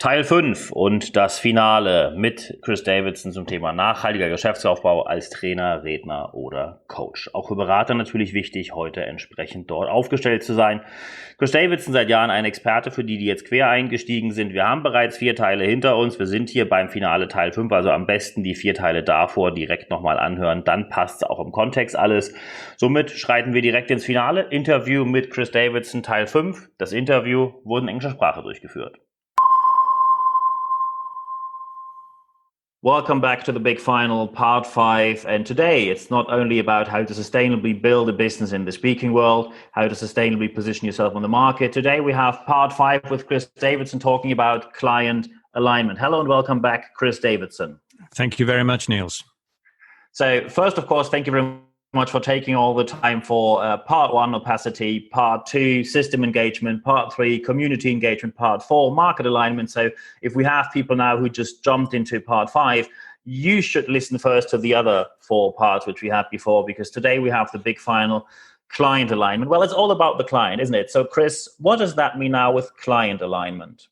Teil 5 und das Finale mit Chris Davidson zum Thema nachhaltiger Geschäftsaufbau als Trainer, Redner oder Coach. Auch für Berater natürlich wichtig, heute entsprechend dort aufgestellt zu sein. Chris Davidson seit Jahren ein Experte für die jetzt quer eingestiegen sind. Wir haben bereits 4 Teile hinter uns. Wir sind hier beim Finale Teil 5, also am besten die 4 Teile davor direkt nochmal anhören. Dann passt es auch im Kontext alles. Somit schreiten wir direkt ins Finale. Interview mit Chris Davidson Teil 5. Das Interview wurde in englischer Sprache durchgeführt. Welcome back to the big final, part 5. And today it's not only about how to sustainably build a business in the speaking world, how to sustainably position yourself on the market. Today we have part 5 with Chris Davidson talking about client alignment. Hello and welcome back, Chris Davidson. Thank you very much, Niels. So first, of course, thank you very much for taking all the time for part 1, opacity, part 2, system engagement, part 3, community engagement, part 4, market alignment. So if we have people now who just jumped into part 5, you should listen first to the other 4 parts which we had before, because today we have the big final, client alignment. Well, it's all about the client, isn't it? So Chris, what does that mean now with client alignment?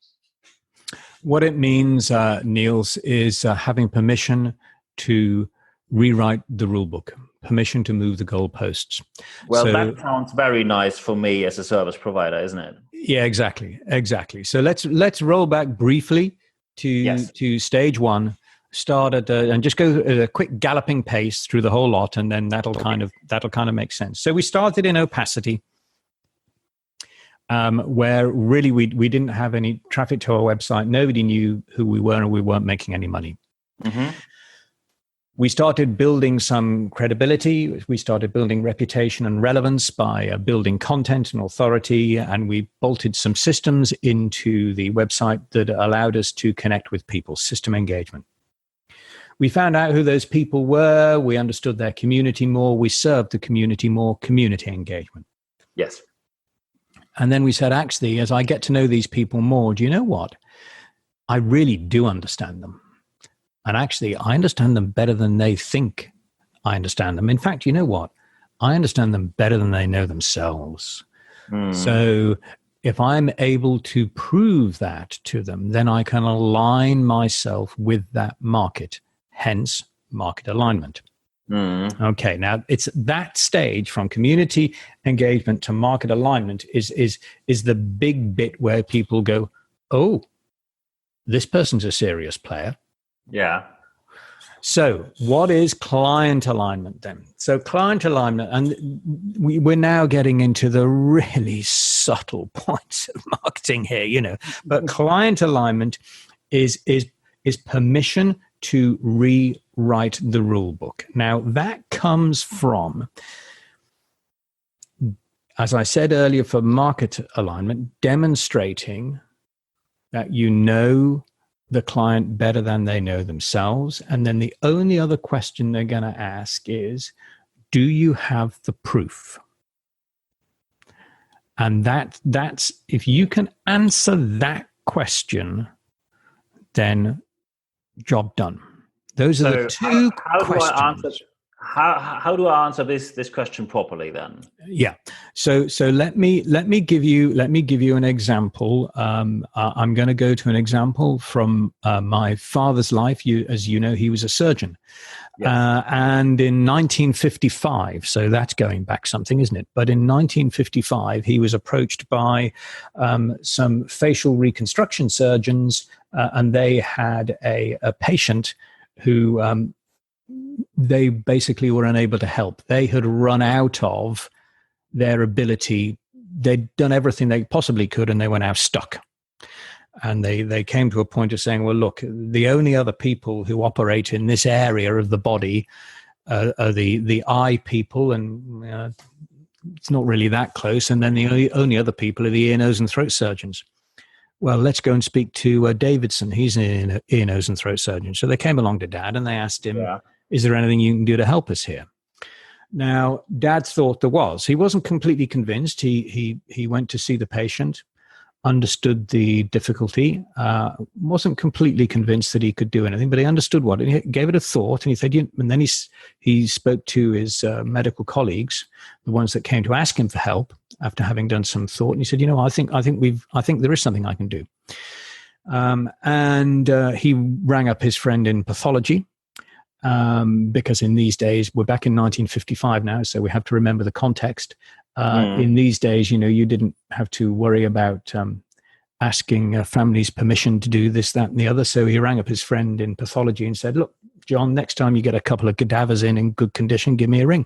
What it means, Niels, is having permission to rewrite the rule book. Permission to move the goalposts. Well, so, that sounds very nice for me as a service provider, isn't it? Yeah, exactly. So let's roll back briefly to stage 1. Start at and just go at a quick galloping pace through the whole lot, and then that'll kind of make sense. So we started in opacity, where really we didn't have any traffic to our website. Nobody knew who we were, and we weren't making any money. Mm-hmm. We started building some credibility. We started building reputation and relevance by building content and authority. And we bolted some systems into the website that allowed us to connect with people, system engagement. We found out who those people were. We understood their community more. We served the community more, community engagement. Yes. And then we said, actually, as I get to know these people more, do you know what? I really do understand them. And actually, I understand them better than they think I understand them. In fact, you know what? I understand them better than they know themselves. So if I'm able to prove that to them, then I can align myself with that market, hence market alignment. Okay, now it's that stage from community engagement to market alignment is the big bit where people go, oh, this person's a serious player. Yeah. So what is client alignment then? So client alignment, and we're now getting into the really subtle points of marketing here, but client alignment is permission to rewrite the rule book. Now that comes from, as I said earlier, for market alignment, demonstrating that the client better than they know themselves. And then the only other question they're going to ask is, do you have the proof? And that's if you can answer that question, then job done. Those are the 2 questions. How do I answer this question properly then? Yeah. So let me give you an example. I'm going to go to an example from my father's life. As you know, he was a surgeon. Yes. And in 1955, so that's going back something, isn't it? But in 1955, he was approached by some facial reconstruction surgeons, and they had a patient who they basically were unable to help. They had run out of their ability. They'd done everything they possibly could, and they were now stuck. And they came to a point of saying, well, look, the only other people who operate in this area of the body are the eye people, and it's not really that close. And then the only other people are the ear, nose, and throat surgeons. Well, let's go and speak to Davidson. He's an ear, nose, and throat surgeon. So they came along to Dad, and they asked him, is there anything you can do to help us here? Now, Dad thought there was. He wasn't completely convinced. He went to see the patient, understood the difficulty, wasn't completely convinced that he could do anything, but he understood what, and he gave it a thought, and he said, and then he spoke to his medical colleagues, the ones that came to ask him for help after having done some thought, and he said, I think there is something I can do. And he rang up his friend in pathology, because in these days, we're back in 1955 now, so we have to remember the context. In these days, you didn't have to worry about asking a family's permission to do this, that, and the other. So he rang up his friend in pathology and said, look, John, next time you get a couple of cadavers in good condition, give me a ring.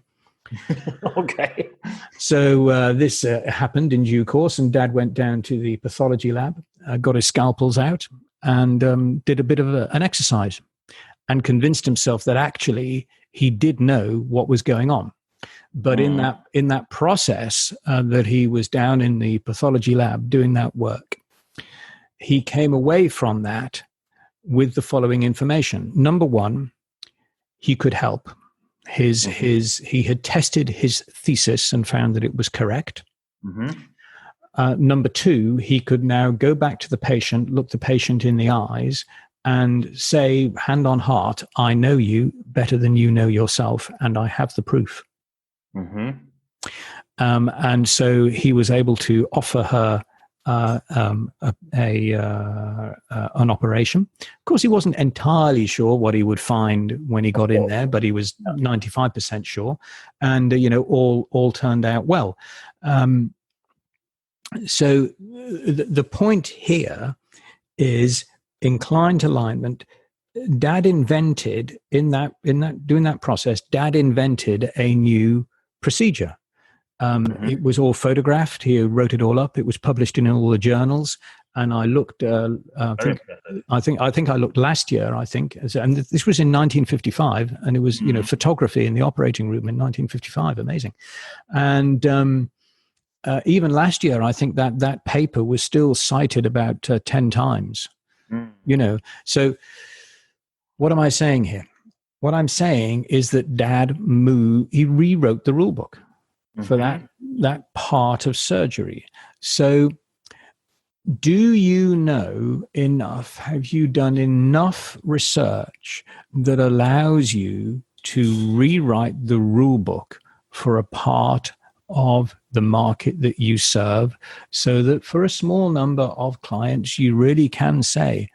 Okay. So this happened in due course, and Dad went down to the pathology lab, got his scalpels out, and did a bit of an exercise, and convinced himself that actually he did know what was going on. But in that process that he was down in the pathology lab doing that work, he came away from that with the following information. Number one, he could help. He had tested his thesis and found that it was correct. Number two, he could now go back to the patient, look the patient in the eyes, and say, hand on heart, I know you better than you know yourself, and I have the proof. And so he was able to offer her an operation. Of course, he wasn't entirely sure what he would find when he got in there, but he was 95% sure, and all turned out well. So the point here is inclined alignment. Dad invented in that doing that process. Dad invented a new procedure. It was all photographed. He wrote it all up. It was published in all the journals. And I looked. I think I looked last year. And this was in 1955, and it was photography in the operating room in 1955. Amazing. And even last year, I think that paper was still cited about 10 times. So what am I saying here? What I'm saying is that Dad he rewrote the rule book for that part of surgery. So do you know enough? Have you done enough research that allows you to rewrite the rule book for a part of the market that you serve, so that for a small number of clients, you really can say,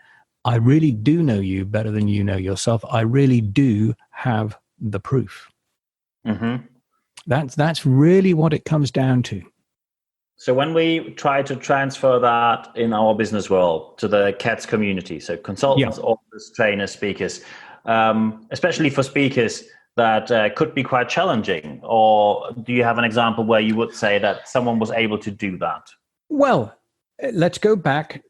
I really do know you better than you know yourself. I really do have the proof. That's really what it comes down to. So when we try to transfer that in our business world to the CATS community, so consultants, authors, trainers, speakers, especially for speakers, that could be quite challenging. Or do you have an example where you would say that someone was able to do that? Well, let's go back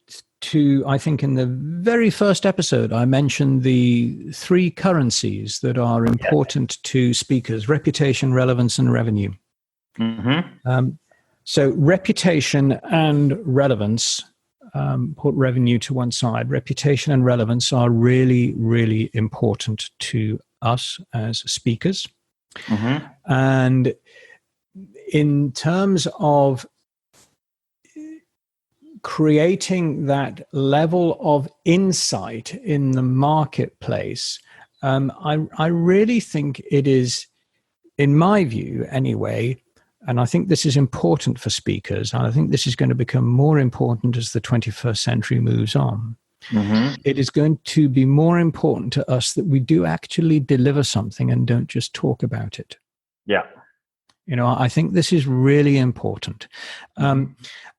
to, I think in the very first episode, I mentioned the three currencies that are important to speakers: reputation, relevance, and revenue. So reputation and relevance, put revenue to one side. Reputation and relevance are really, really important to us as speakers. And in terms of creating that level of insight in the marketplace, I really think it is, in my view anyway, and I think this is important for speakers, and I think this is going to become more important as the 21st century moves on. It is going to be more important to us that we do actually deliver something and don't just talk about it. I think this is really important. And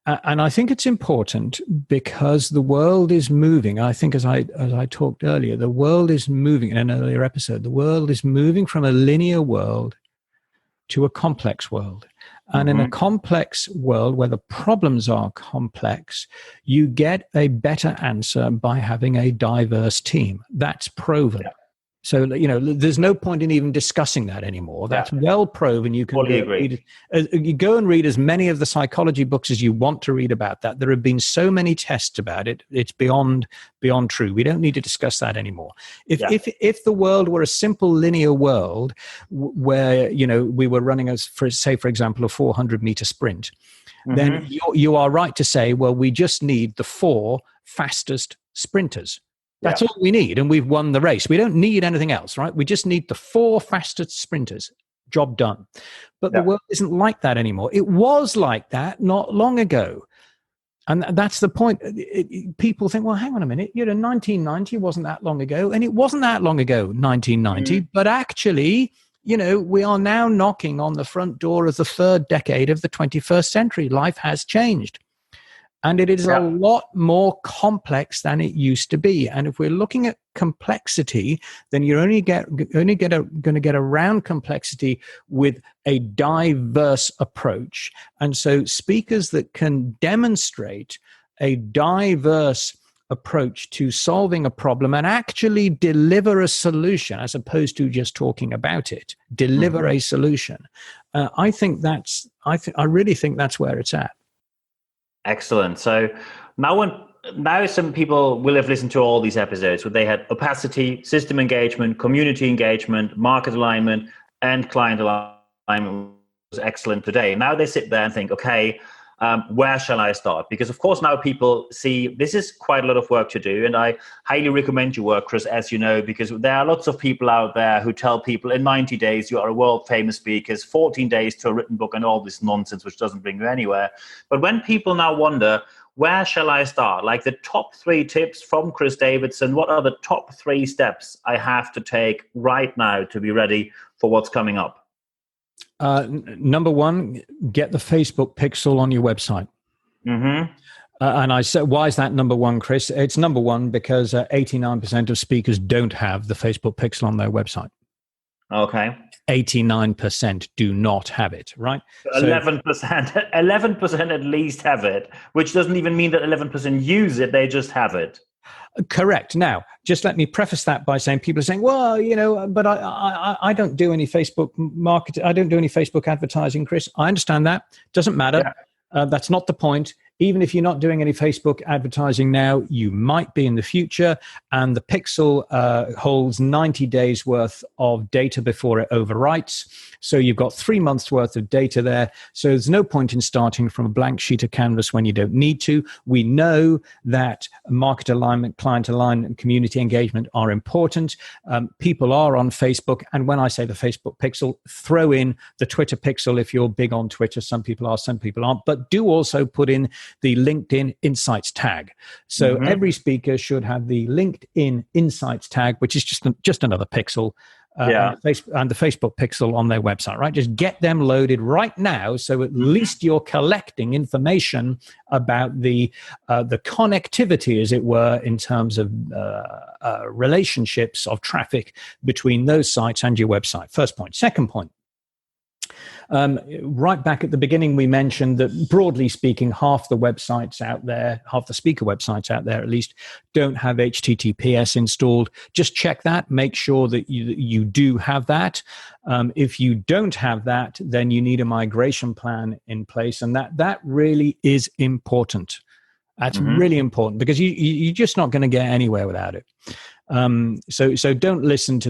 I think it's important because the world is moving. I think as I talked earlier, the world is moving in an earlier episode. The world is moving from a linear world to a complex world. And in a complex world where the problems are complex, you get a better answer by having a diverse team. That's proven. So, there's no point in even discussing that anymore. That's well proven. You can you go and read as many of the psychology books as you want to read about that. There have been so many tests about it. It's beyond true. We don't need to discuss that anymore. If the world were a simple linear world where, we were running for example, a 400-meter sprint, then you are right to say, well, we just need the 4 fastest sprinters. That's all we need, and we've won the race. We don't need anything else, right? We just need the 4 fastest sprinters. Job done. But the world isn't like that anymore. It was like that not long ago. And that's the point. People think, well, hang on a minute, 1990 wasn't that long ago. And it wasn't that long ago, 1990. But actually, we are now knocking on the front door of the third decade of the 21st century. Life has changed. And it is a lot more complex than it used to be. And if we're looking at complexity, then you're only going to get around complexity with a diverse approach. And so speakers that can demonstrate a diverse approach to solving a problem and actually deliver a solution, as opposed to just talking about it, deliver a solution. I really think that's where it's at. Excellent. So now some people will have listened to all these episodes where they had opacity, system engagement, community engagement, market alignment, and client alignment was excellent today. Now they sit there and think, okay, where shall I start? Because of course now people see this is quite a lot of work to do. And I highly recommend your work, Chris, as you know, because there are lots of people out there who tell people in 90 days you are a world famous speaker, 14 days to a written book and all this nonsense, which doesn't bring you anywhere. But when people now wonder, where shall I start? Like the top 3 tips from Chris Davidson, what are the top 3 steps I have to take right now to be ready for what's coming up? Number 1, get the Facebook pixel on your website. And I said, why is that number 1, Chris? It's number 1 because 89% of speakers don't have the Facebook pixel on their website. Okay. 89% do not have it, right? 11% at least have it, which doesn't even mean that 11% use it, they just have it. Correct. Now, just let me preface that by saying people are saying, well, but I don't do any Facebook marketing. I don't do any Facebook advertising, Chris. I understand that. Doesn't matter. Yeah. That's not the point. Even if you're not doing any Facebook advertising now, you might be in the future. And the pixel holds 90 days worth of data before it overwrites. So you've got 3 months worth of data there. So there's no point in starting from a blank sheet of canvas when you don't need to. We know that market alignment, client alignment, and community engagement are important. People are on Facebook. And when I say the Facebook pixel, throw in the Twitter pixel if you're big on Twitter. Some people are, some people aren't. But do also put in the LinkedIn Insights tag. So every speaker should have the LinkedIn Insights tag, which is just another pixel, and the Facebook pixel on their website, right? Just get them loaded right now, so at least you're collecting information about the connectivity, as it were, in terms of relationships of traffic between those sites and your website. First point. Second point. Right back at the beginning, we mentioned that broadly speaking, half the websites out there, half the speaker websites out there at least, don't have HTTPS installed. Just check that. Make sure that you do have that. If you don't have that, then you need a migration plan in place. And that really is important. That's really important because you're just not going to get anywhere without it. So don't listen to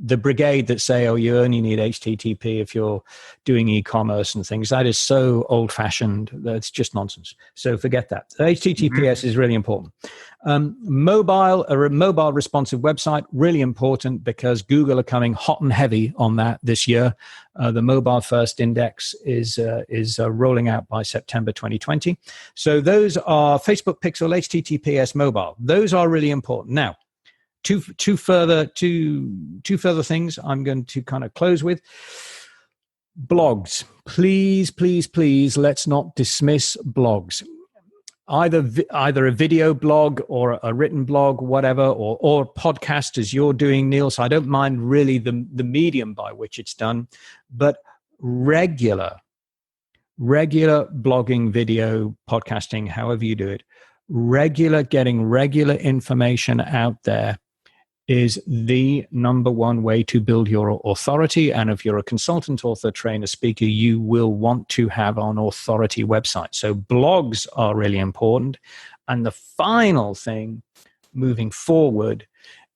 the brigade that say, oh, you only need HTTP if you're doing e-commerce and things. That is so old-fashioned. That's just nonsense. So forget that. HTTPS is really important. A mobile responsive website, really important because Google are coming hot and heavy on that this year. The mobile first index is rolling out by September 2020. So those are Facebook Pixel, HTTPS, mobile. Those are really important. Now, Two further things I'm going to kind of close with. Blogs. Please, let's not dismiss blogs. Either a video blog or a written blog, whatever, or podcast as you're doing, Niels. I don't mind really the medium by which it's done, but regular blogging, video, podcasting, however you do it, getting regular information out there is the number one way to build your authority. And if you're a consultant, author, trainer, speaker, you will want to have an authority website. So blogs are really important. And the final thing moving forward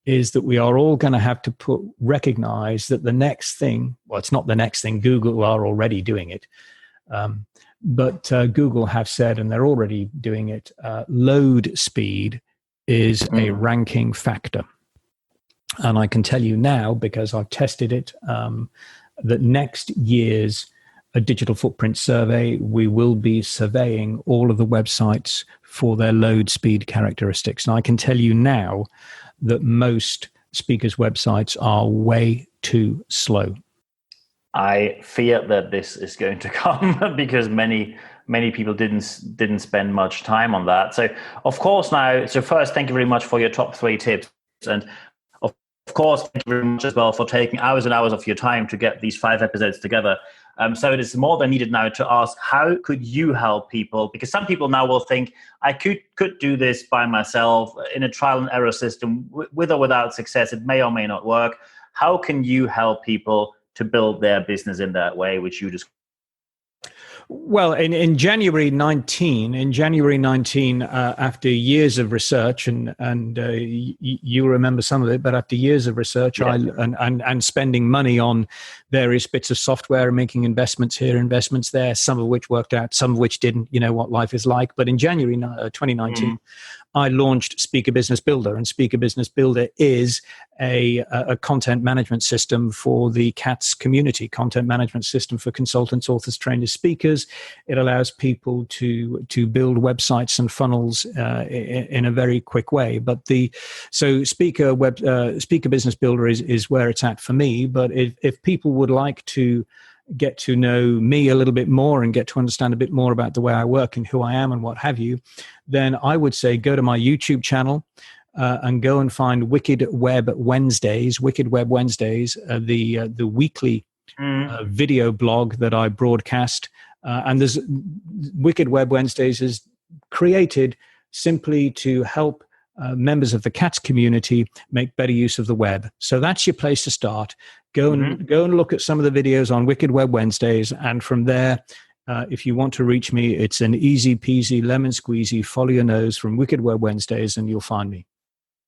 is that we are all going to have to recognize that the next thing, well, it's not the next thing, Google are already doing it. But Google have said, and they're already doing it, load speed is a ranking factor. And I can tell you now, because I've tested it, that next year's a digital footprint survey. We will be surveying all of the websites for their load speed characteristics. And I can tell you now that most speakers' websites are way too slow. I fear that this is going to come because many people didn't spend much time on that. So of course first, thank you very much for your top 3 tips. And of course, thank you very much as well for taking hours and hours of your time to get these 5 episodes together. So it is more than needed now to ask, how could you help people? Because some people now will think, I could do this by myself in a trial and error system, with or without success. It may or may not work. How can you help people to build their business in that way, which you just... Well, in January 19, after years of research, and you remember some of it, but after years of research, and spending money on various bits of software, making investments here, investments there, some of which worked out, some of which didn't. You know what life is like. But in January 2019, I launched Speaker Business Builder, and Speaker Business Builder is a content management system for the CATS community, content management system for consultants, authors, trainers, speakers. It allows people to build websites and funnels in a very quick way. But Speaker Business Builder is where it's at for me. But if people would like to get to know me a little bit more and get to understand a bit more about the way I work and who I am and what have you, then I would say go to my YouTube channel and go and find Wicked Web Wednesdays, the weekly video blog that I broadcast. And there's Wicked Web Wednesdays is created simply to help members of the CATS community make better use of the web. So that's your place to start. Go and look at some of the videos on Wicked Web Wednesdays, and from there, if you want to reach me, it's an easy peasy lemon squeezy. Follow your nose from Wicked Web Wednesdays, and you'll find me.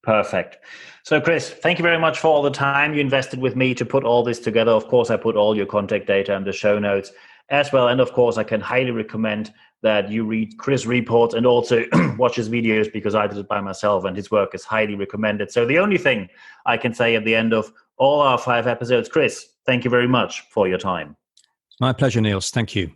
Perfect. So, Chris, thank you very much for all the time you invested with me to put all this together. Of course, I put all your contact data in the show notes as well, and of course, I can highly recommend that you read Chris' reports and also watch his videos, because I did it by myself and his work is highly recommended. So the only thing I can say at the end of all our 5 episodes, Chris, thank you very much for your time. My pleasure, Niels. Thank you.